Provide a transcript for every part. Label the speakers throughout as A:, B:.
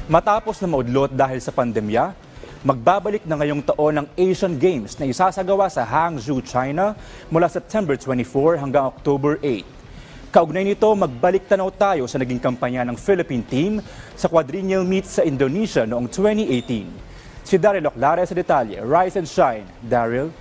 A: Matapos na maudlot dahil sa pandemya, magbabalik na ngayong taon ang Asian Games na isasagawa sa Hangzhou, China mula September 24 hanggang October 8. Kaugnay nito, magbalik tanaw tayo sa naging kampanya ng Philippine team sa quadrennial meet sa Indonesia noong 2018. Si Daryl Oclare sa detalye. Rise and shine, Daryl.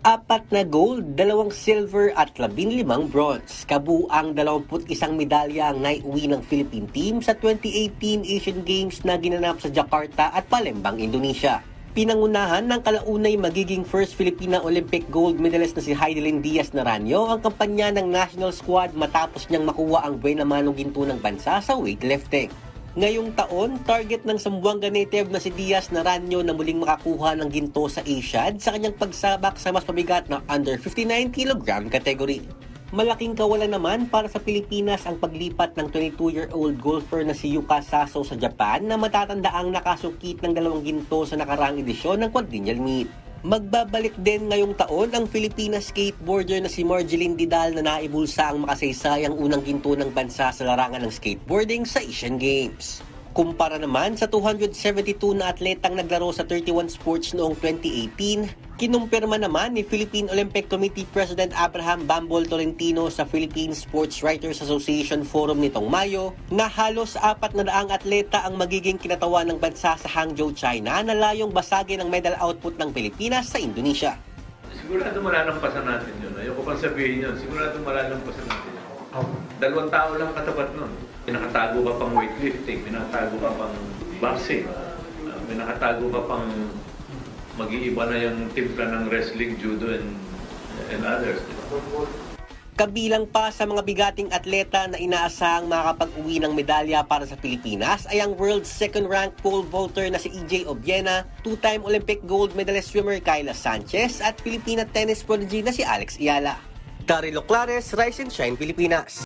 B: 4 na gold, 2 silver at 15 bronze. Kabuang 21 medalya ang naiuwi ng Philippine team sa 2018 Asian Games na ginanap sa Jakarta at Palembang, Indonesia. Pinangunahan ng kalaunay magiging first Filipina Olympic gold medalist na si Heidelin Diaz-Naranjo ang kampanya ng national squad matapos niyang makuha ang buena manong ginto ng bansa sa weightlifting. Ngayong taon, target ng Zamboanga native na si Diaz-Naranjo na muling makakuha ng ginto sa Asiad sa kanyang pagsabak sa mas mabigat na under 59 kg category. Malaking kawalan naman para sa Pilipinas ang paglipat ng 22-year-old golfer na si Yuka Saso sa Japan na matatandaang nakasukit ng 2 ginto sa nakaraang edisyon ng quadrennial meet. Magbabalik din ngayong taon ang Filipina skateboarder na si Marjeline Didal na naibulsa ang makasaysayang unang ginto ng bansa sa larangan ng skateboarding sa Asian Games. Kumpara naman sa 272 na atletang naglaro sa 31 sports noong 2018, kinumpirma naman ni Philippine Olympic Committee President Abraham Bambol Tolentino sa Philippine Sports Writers Association Forum nitong Mayo na halos 400 atleta ang magiging kinatawa ng bansa sa Hangzhou, China na layong basagin ang medal output ng Pilipinas sa Indonesia.
C: Sigurado malalampasan natin yun. Ayoko pang sabihin yun. Sigurado malalampasan natin yun. 2 tao lang katapat nun. Pinakatago ka pang weightlifting, pinakatago ka pang boxing, pinakatago ka pang mag-iiba na yung timpla ng wrestling, judo, and others.
B: Kabilang pa sa mga bigating atleta na inaasahang makakapag-uwi ng medalya para sa Pilipinas ay ang world's second-ranked pole vaulter na si EJ Obiena, 2-time Olympic gold medalist swimmer Kyla Sanchez at Filipina tennis prodigy na si Alex Ayala. Daryl Oclare, Rise and Shine, Pilipinas.